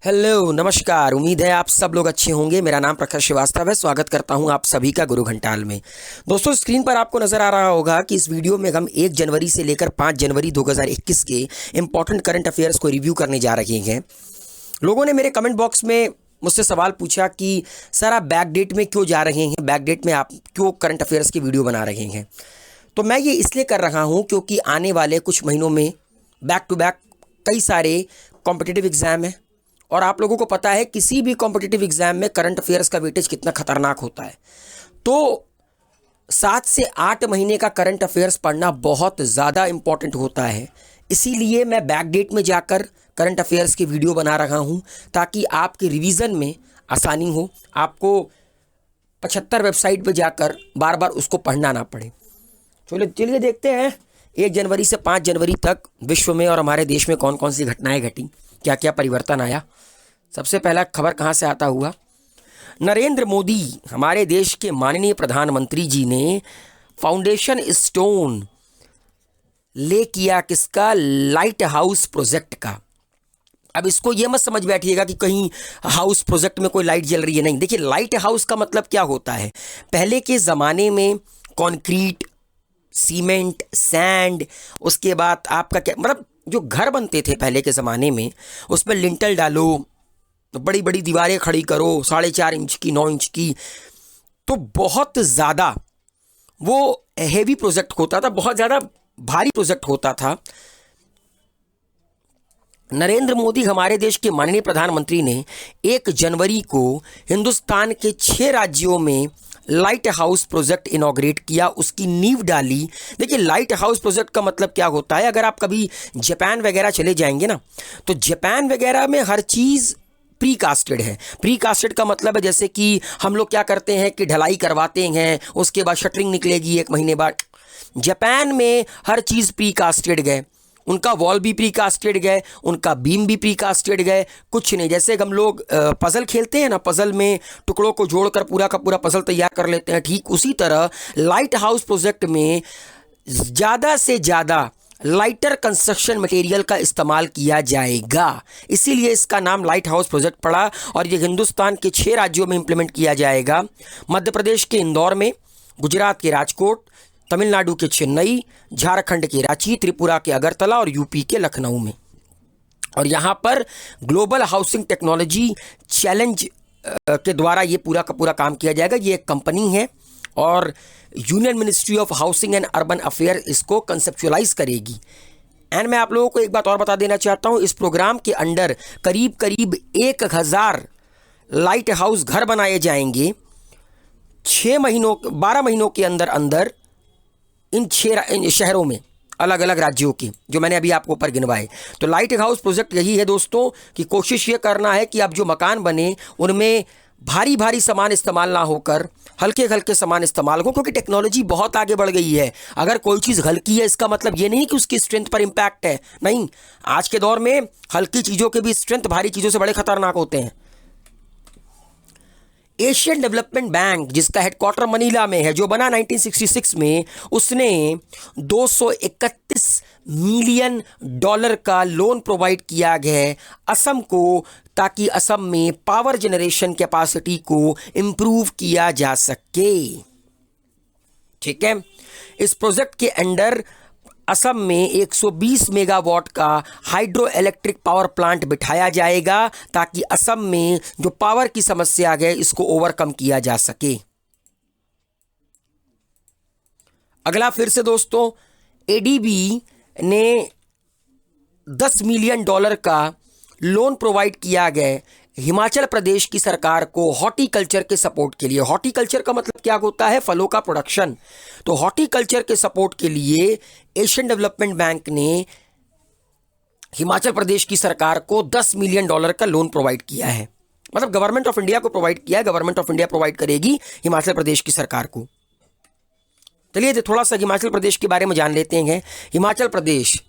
Hello नमस्कार। उम्मीद है आप सब लोग अच्छे होंगे। मेरा नाम प्रखर श्रीवास्तव है। स्वागत करता हूं आप सभी का गुरु घंटाल में। दोस्तों, स्क्रीन पर आपको नज़र आ रहा होगा कि इस वीडियो में हम 1 जनवरी से लेकर 5 जनवरी 2021 के इंपॉर्टेंट करंट अफेयर्स को रिव्यू करने जा रहे हैं। लोगों ने मेरे कमेंट बॉक्स में मुझसे सवाल पूछा कि सर आप बैक डेट में क्यों जा रहे हैं, बैक डेट में आप क्यों करंट अफेयर्स की वीडियो बना रहे हैं। तो मैं ये इसलिए कर रहा हूँ क्योंकि आने वाले कुछ महीनों में बैक टू बैक कई सारे कॉम्पिटिटिव एग्ज़ाम हैं और आप लोगों को पता है किसी भी कॉम्पिटिटिव एग्ज़ाम में करंट अफेयर्स का वेटेज कितना खतरनाक होता है। तो 7 से 8 महीने का करंट अफेयर्स पढ़ना बहुत ज़्यादा इम्पॉर्टेंट होता है। इसीलिए मैं बैक डेट में जाकर करंट अफेयर्स की वीडियो बना रहा हूं ताकि आपके रिवीजन में आसानी हो, आपको 75 वेबसाइट पर जाकर बार बार उसको पढ़ना ना पड़े। चलिए देखते हैं 1 जनवरी से 5 जनवरी तक विश्व में और हमारे देश में कौन कौन सी घटनाएं घटी, क्या क्या परिवर्तन आया। सबसे पहला खबर कहाँ से आता हुआ, नरेंद्र मोदी हमारे देश के माननीय प्रधानमंत्री जी ने फाउंडेशन स्टोन ले किया किसका, लाइट हाउस प्रोजेक्ट का। अब इसको ये मत समझ बैठिएगा कि कहीं हाउस प्रोजेक्ट में कोई लाइट जल रही है, नहीं। देखिए, लाइट हाउस का मतलब क्या होता है। पहले के ज़माने में कंक्रीट, सीमेंट, सैंड, उसके बाद आपका क्या मतलब जो घर बनते थे पहले के ज़माने में, उसमें लिंटल डालो, बड़ी बड़ी दीवारें खड़ी करो 4.5 इंच की, 9 इंच की, तो बहुत ज़्यादा वो हेवी प्रोजेक्ट होता था, बहुत ज़्यादा भारी प्रोजेक्ट होता था। नरेंद्र मोदी हमारे देश के माननीय प्रधानमंत्री ने 1 जनवरी को हिंदुस्तान के 6 राज्यों में लाइट हाउस प्रोजेक्ट इनॉग्रेट किया, उसकी नींव डाली। देखिए, लाइट हाउस प्रोजेक्ट का मतलब क्या होता है। अगर आप कभी जापान वगैरह चले जाएंगे ना, तो जापान वगैरह में हर चीज़ प्री कास्टेड है। प्री कास्टेड का मतलब है जैसे कि हम लोग क्या करते हैं कि ढलाई करवाते हैं, उसके बाद शटरिंग निकलेगी 1 महीने बाद। जापान में हर चीज़ प्री कास्टेड गए, उनका वॉल भी प्री कास्टेड गए, उनका बीम भी प्री कास्टेड गए। कुछ नहीं, जैसे हम लोग पज़ल खेलते हैं ना, पज़ल में टुकड़ों को जोड़कर पूरा का पूरा पज़ल तैयार कर लेते हैं, ठीक उसी तरह लाइट हाउस प्रोजेक्ट में ज़्यादा से ज़्यादा लाइटर कंस्ट्रक्शन मटेरियल का इस्तेमाल किया जाएगा। इसीलिए इसका नाम लाइट हाउस प्रोजेक्ट पड़ा और ये हिंदुस्तान के 6 राज्यों में इम्प्लीमेंट किया जाएगा। मध्य प्रदेश के इंदौर में, गुजरात के राजकोट, तमिलनाडु के चेन्नई, झारखंड के रांची, त्रिपुरा के अगरतला और यूपी के लखनऊ में। और यहाँ पर ग्लोबल हाउसिंग टेक्नोलॉजी चैलेंज के द्वारा ये पूरा का पूरा काम किया जाएगा। ये एक कंपनी है और union ministry of housing and urban affair इसको कंसेप्चुअलाइज करेगी। एंड मैं आप लोगों को एक बात और बता देना चाहता हूँ, इस प्रोग्राम के अंडर करीब करीब 1000 लाइट हाउस घर बनाए जाएंगे 12 महीनों के अंदर अंदर इन 6 शहरों में, अलग अलग राज्यों के, जो मैंने अभी आपको ऊपर गिनवाए। तो लाइट हाउस प्रोजेक्ट यही है दोस्तों कि कोशिश ये करना है कि अब जो मकान बने उनमें भारी भारी सामान इस्तेमाल ना होकर हल्के हल्के सामान इस्तेमाल हो, क्योंकि टेक्नोलॉजी बहुत आगे बढ़ गई है। अगर कोई चीज़ हल्की है इसका मतलब ये नहीं कि उसकी स्ट्रेंथ पर इम्पैक्ट है, नहीं। आज के दौर में हल्की चीज़ों के भी स्ट्रेंथ भारी चीज़ों से बड़े खतरनाक होते हैं। एशियन डेवलपमेंट बैंक, जिसका हेडक्वार्टर मनीला में है, जो बना 1966 में, उसने 231 मिलियन डॉलर का लोन प्रोवाइड किया गया है असम को, ताकि असम में पावर जनरेशन कैपेसिटी को इम्प्रूव किया जा सके। ठीक है, इस प्रोजेक्ट के अंडर असम में 120 मेगावाट का हाइड्रो इलेक्ट्रिक पावर प्लांट बिठाया जाएगा ताकि असम में जो पावर की समस्या है इसको ओवरकम किया जा सके। अगला फिर से दोस्तों, एडीबी ने 10 मिलियन डॉलर का लोन प्रोवाइड किया गया हिमाचल प्रदेश की सरकार को हॉर्टिकल्चर के सपोर्ट के लिए। हॉर्टिकल्चर का मतलब क्या होता है, फलों का प्रोडक्शन। तो हॉर्टिकल्चर के सपोर्ट के लिए एशियन डेवलपमेंट बैंक ने हिमाचल प्रदेश की सरकार को 10 मिलियन डॉलर का लोन प्रोवाइड किया है। मतलब गवर्नमेंट ऑफ इंडिया को प्रोवाइड किया है, गवर्नमेंट ऑफ इंडिया प्रोवाइड करेगी हिमाचल प्रदेश की सरकार को। चलिए थोड़ा सा हिमाचल प्रदेश के बारे में जान लेते हैं। हिमाचल प्रदेश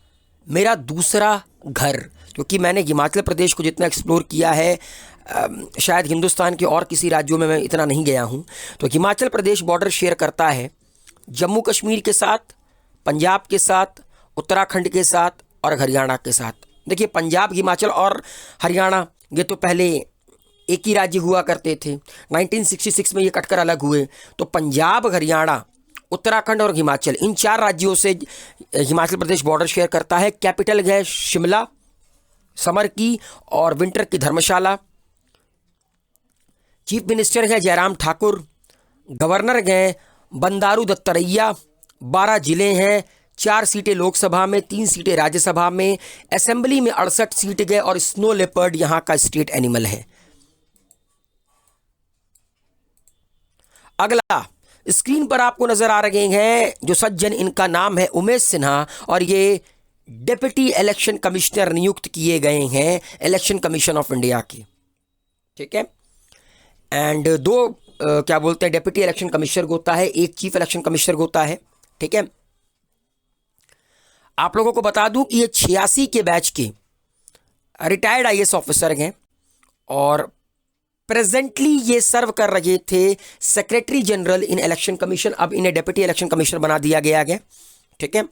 मेरा दूसरा घर, क्योंकि मैंने हिमाचल प्रदेश को जितना एक्सप्लोर किया है शायद हिंदुस्तान के और किसी राज्यों में मैं इतना नहीं गया हूं। तो हिमाचल प्रदेश बॉर्डर शेयर करता है जम्मू कश्मीर के साथ, पंजाब के साथ, उत्तराखंड के साथ और हरियाणा के साथ। देखिए, पंजाब, हिमाचल और हरियाणा ये तो पहले एक ही राज्य हुआ करते थे। 1966 में ये कटकर अलग हुए। तो पंजाब, हरियाणा, उत्तराखंड और हिमाचल, इन 4 राज्यों से हिमाचल प्रदेश बॉर्डर शेयर करता है। कैपिटल है शिमला, समर की और विंटर की धर्मशाला। चीफ मिनिस्टर है जयराम ठाकुर। गवर्नर हैं बंडारू दत्तात्रेय। 12 जिले हैं, 4 सीटें लोकसभा में, 3 सीटें राज्यसभा में। असेंबली में 68 सीट गए और स्नो लेपर्ड यहाँ का स्टेट एनिमल है। अगला स्क्रीन पर आपको नजर आ रहे हैं जो सज्जन, इनका नाम है उमेश सिन्हा और ये डिप्टी इलेक्शन कमिश्नर नियुक्त किए गए हैं इलेक्शन कमीशन ऑफ इंडिया के। ठीक है। एंड 2 क्या बोलते हैं डिप्टी इलेक्शन कमिश्नर होता है, एक चीफ इलेक्शन कमिश्नर होता है। ठीक है। आप लोगों को बता दूं कि ये 86 के बैच के रिटायर्ड आईएएस ऑफिसर हैं और प्रेजेंटली ये सर्व कर रहे थे secretary general in election commission. अब इन्हें डिप्टी इलेक्शन कमिश्नर बना दिया गया है। ठीक है।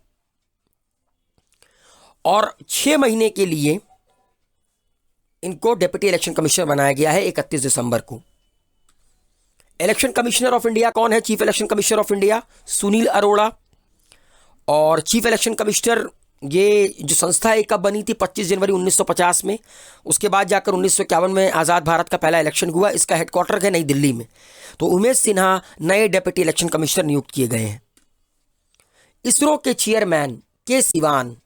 और 6 महीने के लिए इनको डिप्टी इलेक्शन कमिश्नर बनाया गया है 31 दिसंबर को। इलेक्शन कमिश्नर ऑफ इंडिया कौन है? Chief election commissioner of India Sunil Arora. और चीफ इलेक्शन कमिश्नर ये जो संस्था है कब बनी थी? 25 जनवरी 1950 में। उसके बाद जाकर 1951 में आज़ाद भारत का पहला इलेक्शन हुआ। इसका हेडक्वार्टर है नई दिल्ली में। तो उमेश सिन्हा नए डिप्टी इलेक्शन कमिश्नर नियुक्त किए गए हैं। इसरो के चेयरमैन के सिवान,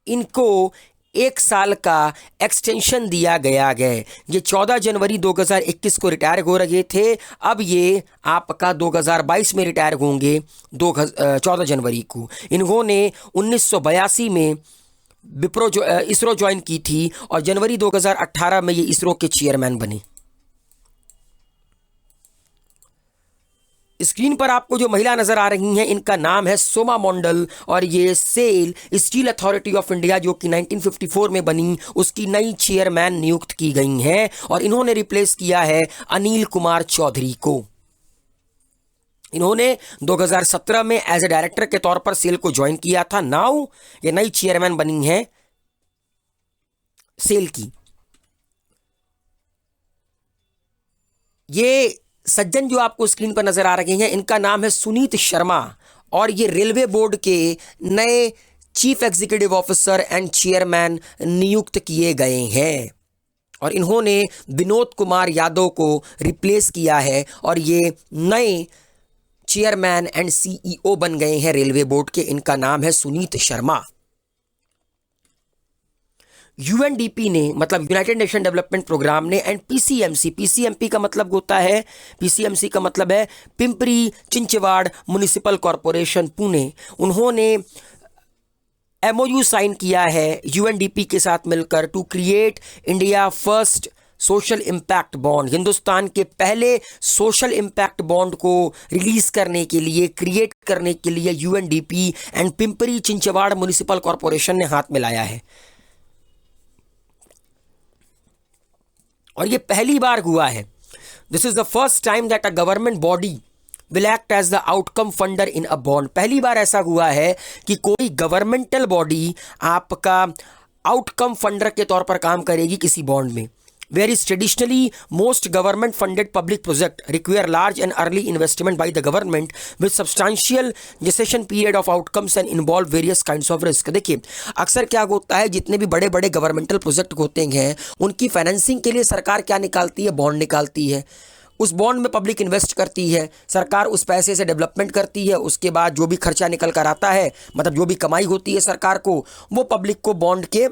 इनको 1 साल का एक्सटेंशन दिया गया है। ये 14 जनवरी 2021 को रिटायर हो रहे थे। अब ये आपका 2022 में रिटायर होंगे 14 जनवरी को। इन्होंने 1982 में इसरो ज्वाइन की थी और जनवरी 2018 में ये इसरो के चेयरमैन बने। स्क्रीन पर आपको जो महिला नजर आ रही हैं इनका नाम है सोमा मंडल और ये SAIL Steel Authority of India जो कि 1954 में बनी उसकी नई चेयरमैन नियुक्त की गई हैं और इन्होंने रिप्लेस किया है अनिल कुमार चौधरी को। इन्होंने 2017 में एज ए डायरेक्टर के तौर पर सेल को ज्वाइन किया था। नाउ ये नई चेयरमैन बनी है सेल की। ये सज्जन जो आपको स्क्रीन पर नजर आ रहे हैं इनका नाम है सुनीत शर्मा और ये रेलवे बोर्ड के नए chief executive officer and chairman नियुक्त किए गए हैं और इन्होंने विनोद कुमार यादव को रिप्लेस किया है और ये नए चेयरमैन एंड सीईओ बन गए हैं रेलवे बोर्ड के। इनका नाम है सुनीत शर्मा। यूएनडीपी ने मतलब यूनाइटेड नेशन डेवलपमेंट प्रोग्राम ने एंड पीसीएमसी, पीसीएमपी का मतलब होता है, पीसीएमसी का मतलब है पिंपरी चिंचवाड़ म्युनिसिपल कॉरपोरेशन पुणे, उन्होंने एमओयू साइन किया है यूएनडीपी के साथ मिलकर to create India first social impact bond. Hindustan के पहले सोशल इम्पैक्ट बॉन्ड को रिलीज करने के लिए, क्रिएट करने के लिए UNDP and Pimpri Chinchwad Municipal Corporation ने हाथ मिलाया है और ये पहली बार हुआ है। This is the first time that a government body will act as the outcome funder in a bond. पहली बार ऐसा हुआ है कि कोई गवर्नमेंटल बॉडी आपका आउटकम फंडर के तौर पर काम करेगी किसी बॉन्ड में। Whereas traditionally most government funded public project require large and early investment by the government with substantial gestation period of outcomes and involve various kinds of risk। देखिए अक्सर क्या होता है, जितने भी बड़े बड़े गवर्नमेंटल प्रोजेक्ट होते हैं उनकी फाइनेंसिंग के लिए सरकार क्या निकालती है? बॉन्ड निकालती है। उस बॉन्ड में पब्लिक इन्वेस्ट करती है, सरकार उस पैसे से डेवलपमेंट करती है। उसके बाद जो भी खर्चा निकल कर आता है, मतलब जो भी कमाई होती है सरकार को, वो पब्लिक को बॉन्ड के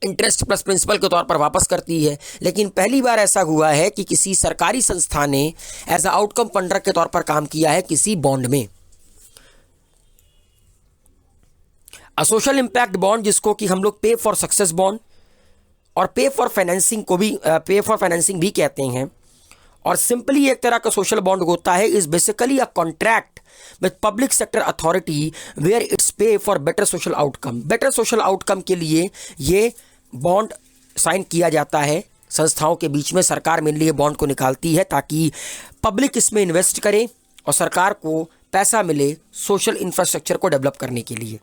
इंटरेस्ट प्लस प्रिंसिपल के तौर पर वापस करती है। लेकिन पहली बार ऐसा हुआ है कि किसी सरकारी संस्था ने एज अ आउटकम फंडर के तौर पर काम किया है किसी बॉन्ड में। अ सोशल इंपैक्ट बॉन्ड, जिसको कि हम लोग पे फॉर सक्सेस बॉन्ड और पे फॉर फाइनेंसिंग भी कहते हैं, और सिंपली एक तरह का सोशल बॉन्ड होता है, is basically a contract with public sector authority where it's pay for better social outcome. Better social outcome के लिए ये बॉन्ड साइन किया जाता है संस्थाओं के बीच में। सरकार मेनली ये बॉन्ड को निकालती है ताकि पब्लिक इसमें इन्वेस्ट करे और सरकार को पैसा मिले सोशल इंफ्रास्ट्रक्चर को डेवलप करने के लिए।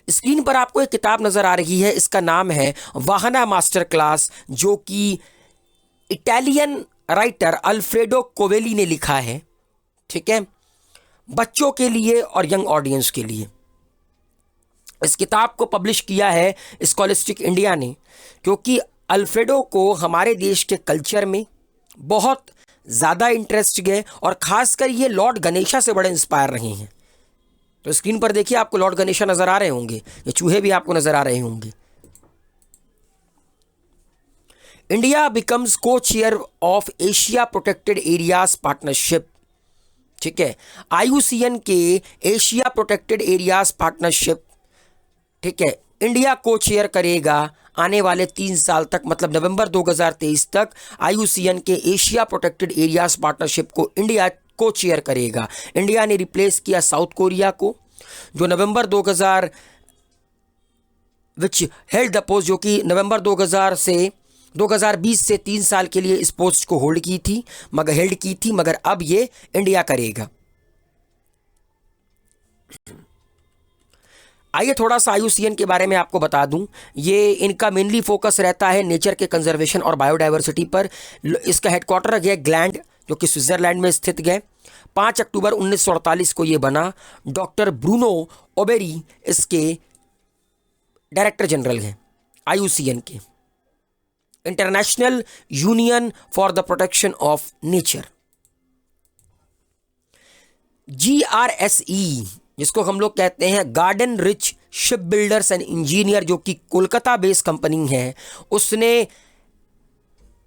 स्क्रीन पर आपको एक किताब नजर आ रही है, इसका नाम है वाहना मास्टर क्लास, जो कि इटालियन राइटर अल्फ्रेडो कोवेली ने लिखा है। ठीक है, बच्चों के लिए और यंग ऑडियंस के लिए। इस किताब को पब्लिश किया है स्कॉलिस्टिक इंडिया ने, क्योंकि अल्फ्रेडो को हमारे देश के कल्चर में बहुत ज़्यादा इंटरेस्ट गए और ख़ासकर ये लॉर्ड गणेशा से बड़े इंस्पायर रहे हैं। तो स्क्रीन पर देखिए, आपको लॉर्ड गणेशा नज़र आ रहे होंगे, ये चूहे भी आपको नज़र आ रहे होंगे। इंडिया बिकम्स को chair of Asia protected areas partnership. ठीक है, IUCN के एशिया प्रोटेक्टेड एरियाज पार्टनरशिप, ठीक है, इंडिया को चेयर करेगा आने वाले 3 साल तक, मतलब नवंबर 2023 तक IUCN के एशिया प्रोटेक्टेड एरियाज पार्टनरशिप को इंडिया को चेयर करेगा। इंडिया ने रिप्लेस किया साउथ कोरिया को, जो नवंबर 2000 विच हेल्ड द पोस्ट, जो कि नवंबर 2020 से 3 साल के लिए इस पोस्ट को होल्ड की थी, मगर अब ये इंडिया करेगा। आइए थोड़ा सा IUCN के बारे में आपको बता दूं। ये इनका मेनली फोकस रहता है नेचर के कंजर्वेशन और बायोडाइवर्सिटी पर। इसका हेडक्वार्टर है ग्लैंड, जो कि स्विट्जरलैंड में स्थित है। 5 अक्टूबर 1948 को ये बना। डॉक्टर ब्रूनो ओबेरी इसके डायरेक्टर जनरल हैं IUCN के, International Union for the Protection of Nature. GRSE, जिसको हम लोग कहते हैं Garden Reach ship builders and engineer, जो कि कोलकाता बेस्ड कंपनी है, उसने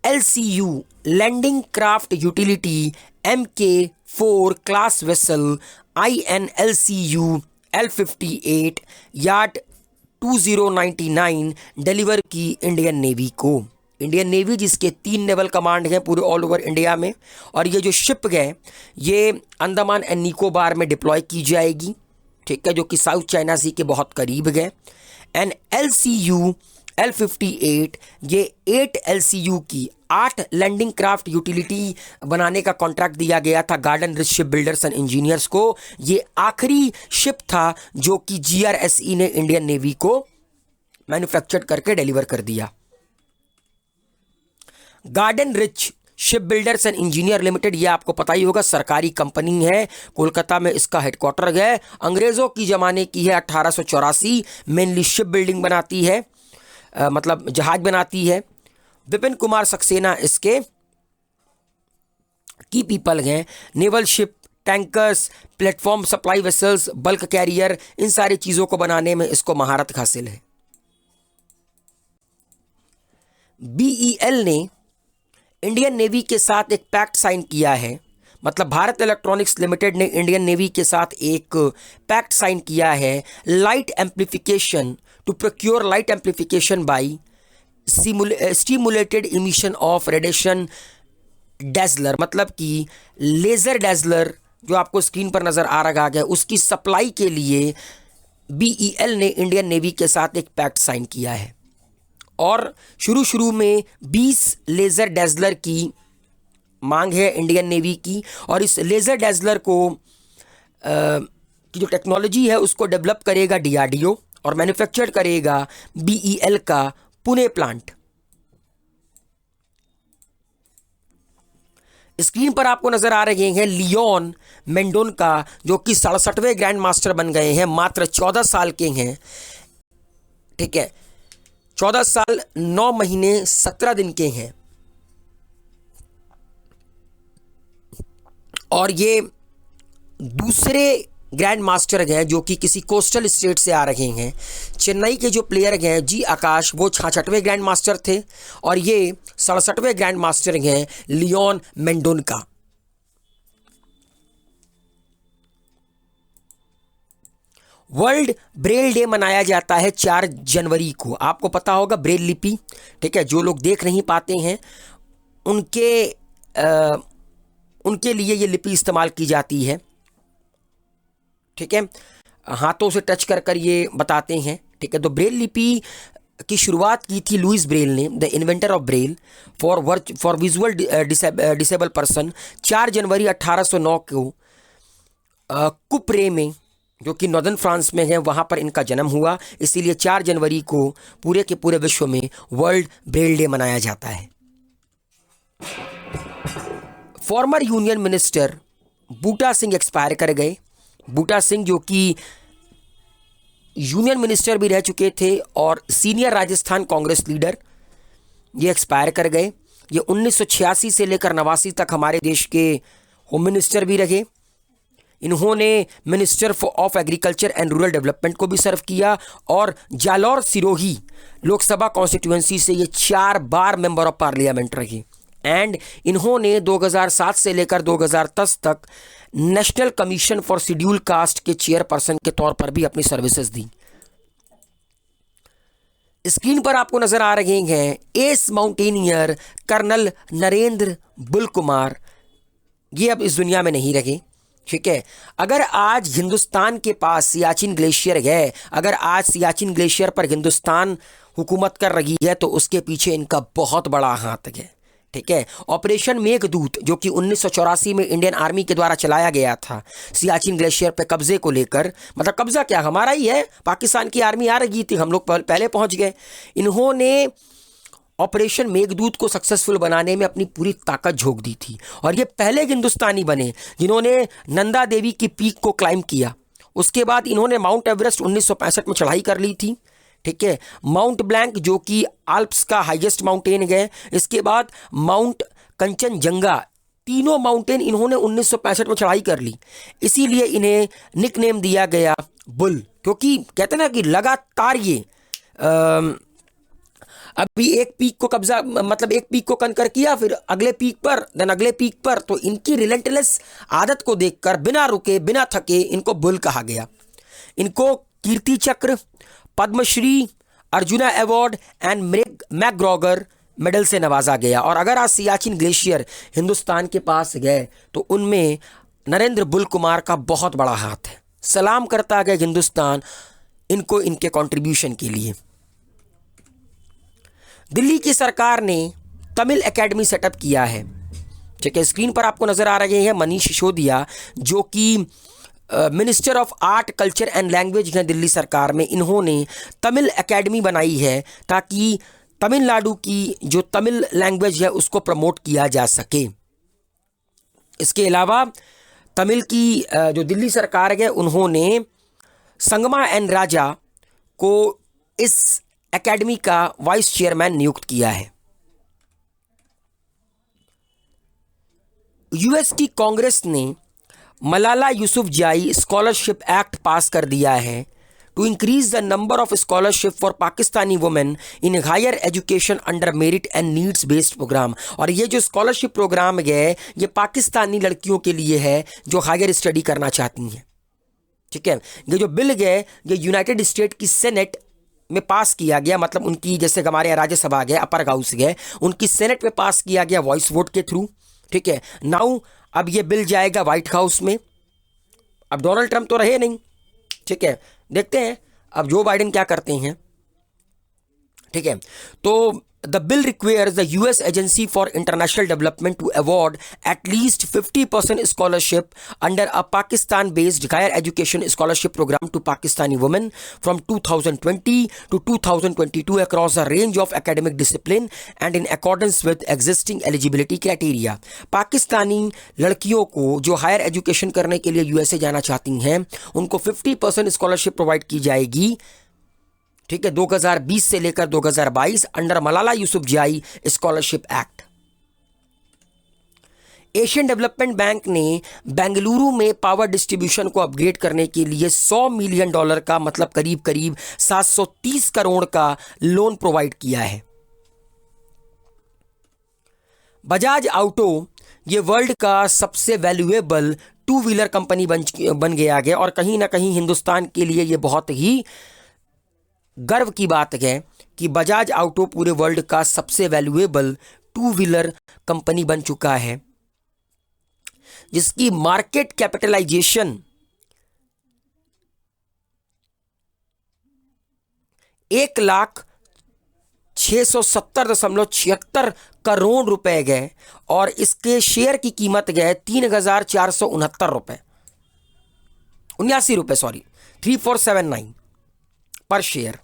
LCU landing craft utility MK4 class vessel INLCU L58 yard 2099 deliver की इंडियन नेवी को। इंडियन नेवी जिसके 3 नेवल कमांड हैं पूरे ऑल ओवर इंडिया में, और ये जो शिप है ये अंडमान एंड निकोबार में डिप्लॉय की जाएगी। ठीक है, जो कि साउथ चाइना सी के बहुत करीब गए। एंड LCU L58 ये 8 LCU की 8 लैंडिंग क्राफ्ट यूटिलिटी बनाने का कॉन्ट्रैक्ट दिया गया था garden Reach ship builders and engineers को। ये आखिरी शिप था जो कि GRSE ने इंडियन नेवी को मैन्युफैक्चर करके डिलीवर कर दिया। Garden Reach ship builders and engineer limited, ये आपको पता ही होगा, सरकारी कंपनी है, कोलकाता में इसका हेडक्वार्टर है। अंग्रेज़ों की ज़माने की है, 1884। मेनली शिप बिल्डिंग बनाती है, मतलब जहाज बनाती है। विपिन कुमार सक्सेना इसके की पीपल हैं। Naval ship, tankers, platform supply vessels, bulk carrier, इन सारी चीज़ों को बनाने में इसको महारत हासिल है। BEL ने इंडियन नेवी के साथ एक पैक्ट साइन किया है, मतलब भारत इलेक्ट्रॉनिक्स लिमिटेड ने इंडियन नेवी के साथ एक पैक्ट साइन किया है, light amplification to procure light amplification by stimulated emission of radiation dazzler, मतलब कि लेज़र डैजलर जो आपको स्क्रीन पर नज़र आ रहा है, उसकी सप्लाई के लिए BEL ने इंडियन नेवी के साथ एक पैक्ट साइन किया है। और शुरू में 20 लेज़र डैजलर की मांग है इंडियन नेवी की, और इस लेज़र डैजलर को की जो टेक्नोलॉजी है उसको डेवलप करेगा DRDO और मैन्युफैक्चर करेगा BEL का पुणे प्लांट। स्क्रीन पर आपको नजर आ रहे हैं लियोन मेंडोनका, जो कि 67वें ग्रैंड मास्टर बन गए हैं, मात्र 14 साल के हैं। ठीक है, 14 साल 9 महीने 17 दिन के हैं, और ये दूसरे ग्रैंड मास्टर हैं जो कि किसी कोस्टल स्टेट से आ रहे हैं। चेन्नई के जो प्लेयर हैं जी आकाश, वो 66वें ग्रैंड मास्टर थे, और ये 67वें ग्रैंड मास्टर हैं लियोन मेंडोनका। वर्ल्ड ब्रेल डे मनाया जाता है 4 जनवरी को। आपको पता होगा ब्रेल लिपि, ठीक है, जो लोग देख नहीं पाते हैं उनके लिए ये लिपि इस्तेमाल की जाती है। ठीक है, हाथों से टच कर ये बताते हैं। ठीक है, तो ब्रेल लिपि की शुरुआत की थी लुइस ब्रेल ने, the inventor of Braille for visual disable person, 4 जनवरी 1809 को कुपरे में, जो कि नॉर्दर्न फ्रांस में है, वहाँ पर इनका जन्म हुआ। इसीलिए 4 जनवरी को पूरे के पूरे विश्व में वर्ल्ड ब्रेल डे मनाया जाता है। फॉर्मर यूनियन मिनिस्टर बूटा सिंह एक्सपायर कर गए। बूटा सिंह जो कि यूनियन मिनिस्टर भी रह चुके थे और सीनियर राजस्थान कांग्रेस लीडर, ये एक्सपायर कर गए। ये 1986 से लेकर 89 तक हमारे देश के होम मिनिस्टर भी रहे। इन्होंने minister of agriculture and rural development को भी सर्व किया और जालौर सिरोही लोकसभा कॉन्स्टिट्यूएंसी से ये 4 बार मेंबर ऑफ पार्लियामेंट रहे। एंड इन्होंने 2007 से लेकर 2010 तक national commission for schedule caste के चेयरपर्सन के तौर पर भी अपनी सर्विसेज दी। स्क्रीन पर आपको नजर आ रहे हैं as mountaineer colonel Narendra Bull Kumar. ये अब इस दुनिया में नहीं रहे, ठीक है। अगर आज हिंदुस्तान के पास सियाचिन ग्लेशियर है, अगर आज सियाचिन ग्लेशियर पर हिंदुस्तान हुकूमत कर रही है, तो उसके पीछे इनका बहुत बड़ा हाथ है, ठीक है। ऑपरेशन मेघदूत जो कि 1984 में इंडियन आर्मी के द्वारा चलाया गया था सियाचिन ग्लेशियर पे कब्जे को लेकर, मतलब कब्जा क्या हमारा ही है, पाकिस्तान की आर्मी आ रही थी, हम लोग पहले पहुंच गए। इन्होंने ऑपरेशन मेघदूत को सक्सेसफुल बनाने में अपनी पूरी ताकत झोंक दी थी और ये पहले हिंदुस्तानी बने जिन्होंने नंदा देवी की पीक को क्लाइंब किया। उसके बाद इन्होंने माउंट एवरेस्ट 1965 में चढ़ाई कर ली थी, ठीक है। माउंट ब्लैंक जो कि आल्प्स का हाईएस्ट माउंटेन है, इसके बाद माउंट कंचनजंगा, तीनों माउंटेन इन्होंने 1965 में चढ़ाई कर ली। इसीलिए इन्हें निकनेम दिया गया बुल, क्योंकि कहते ना कि लगातार ये अभी एक पीक को कब्जा, मतलब एक पीक को कनकर किया, फिर अगले पीक पर, देन अगले पीक पर। तो इनकी रिलेंटलेस आदत को देखकर बिना रुके बिना थके इनको बुल कहा गया। इनको Kirti Chakra, Padma Shri, Arjuna award and MacGregor medal से नवाजा गया। और अगर आज सियाचिन ग्लेशियर हिंदुस्तान के पास गए तो उनमें नरेंद्र बुल कुमार का बहुत बड़ा हाथ है। सलाम करता गया हिंदुस्तान इनको, इनके कंट्रीब्यूशन के लिए। दिल्ली की सरकार ने तमिल एकेडमी सेटअप किया है, ठीक है। स्क्रीन पर आपको नजर आ रहे हैं मनीष सिसोदिया जो कि minister of art, culture and language हैं दिल्ली सरकार में। इन्होंने तमिल एकेडमी बनाई है ताकि तमिलनाडु की जो तमिल लैंग्वेज है उसको प्रमोट किया जा सके। इसके अलावा तमिल की जो दिल्ली सरकार है उन्होंने संगमा एन राजा को इस एकेडमी का वाइस चेयरमैन नियुक्त किया है। यूएस की कांग्रेस ने Malala Yousafzai scholarship act pass कर दिया है to increase the number of scholarship for Pakistani women in higher education under merit and needs based programme. और ये जो स्कॉलरशिप प्रोग्राम है ये पाकिस्तानी लड़कियों के लिए है जो हायर स्टडी करना चाहती हैं, ठीक है। ये जो बिल है ये यूनाइटेड स्टेट की सेनेट में पास किया गया, मतलब उनकी जैसे हमारे यहाँ राज्यसभा गया, अपर हाउस गए, उनकी सेनेट में पास किया गया वॉइस वोट के थ्रू, ठीक है। नाउ अब ये बिल जाएगा व्हाइट हाउस में। अब डोनाल्ड ट्रंप तो रहे नहीं, ठीक है, देखते हैं अब जो बाइडेन क्या करते हैं, ठीक है। तो the bill requires the US agency for international development to award at least 50% scholarship under a Pakistan based higher education scholarship programme to Pakistani women from 2020 to 2022 across a range of academic discipline and in accordance with existing eligibility criteria। Pakistani लड़कियों को जो higher education करने के लिए USA जाना चाहती हैं उनको 50% स्कॉलरशिप प्रोवाइड की जाएगी, ठीक है, 2020 से लेकर 2022 under Malala Yousafzai scholarship act. Asian development bank ने बेंगलुरु में पावर डिस्ट्रीब्यूशन को अपग्रेड करने के लिए $100 मिलियन का, मतलब करीब करीब 730 करोड़ का लोन प्रोवाइड किया है। बजाज ऑटो ये वर्ल्ड का सबसे वैल्यूएबल 2 व्हीलर कंपनी बन गया है और कहीं ना कहीं हिंदुस्तान के लिए ये बहुत ही गर्व की बात है कि बजाज ऑटो पूरे वर्ल्ड का सबसे वैल्यूएबल 2 व्हीलर कंपनी बन चुका है, जिसकी मार्केट कैपिटलाइजेशन 1,670,76 करोड़ रुपए गए और इसके शेयर की कीमत गए 3,469 रुपए, 79 रुपए, सॉरी, 3479 पर शेयर।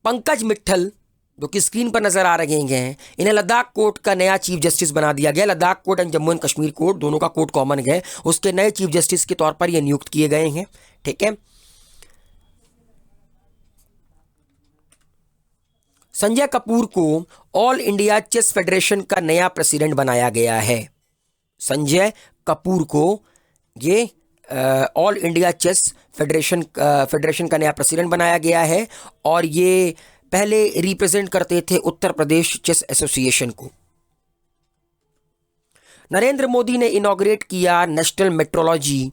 पंकज मित्तल जो कि स्क्रीन पर नजर आ रहे हैं, इन्हें लद्दाख कोर्ट का नया चीफ जस्टिस बना दिया गया। Ladakh court and Jammu and Kashmir court दोनों का कोर्ट कॉमन है, उसके नए चीफ जस्टिस के तौर पर ये नियुक्त किए गए हैं। ठीक है। संजय कपूर को ऑल इंडिया चेस फेडरेशन का नया प्रेसिडेंट बनाया गया है। संजय कपूर को ये ऑल इंडिया चेस फेडरेशन का नया प्रेसिडेंट बनाया गया है और ये पहले रिप्रेजेंट करते थे उत्तर प्रदेश चेस एसोसिएशन को। नरेंद्र मोदी ने इनॉग्रेट किया national metrology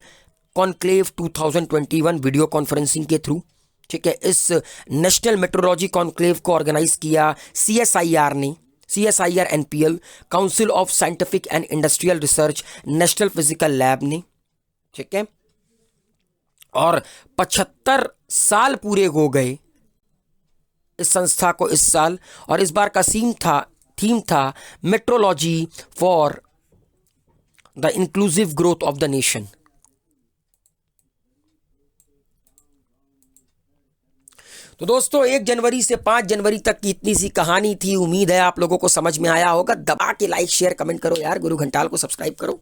conclave 2021 video conferencing के थ्रू। ठीक है। इस नेशनल मेट्रोलॉजी कॉन्क्लेव को ऑर्गेनाइज किया CSIR ने, CSIR NPL, council of scientific and industrial research, national physical lab ने। ठीक है। और 75 साल पूरे हो गए इस संस्था को इस साल, और इस बार का थीम था metrology for the inclusive growth of the nation. तो दोस्तों 1 जनवरी से 5 जनवरी तक की इतनी सी कहानी थी। उम्मीद है आप लोगों को समझ में आया होगा। दबा के लाइक शेयर कमेंट करो यार, गुरु घंटाल को सब्सक्राइब करो।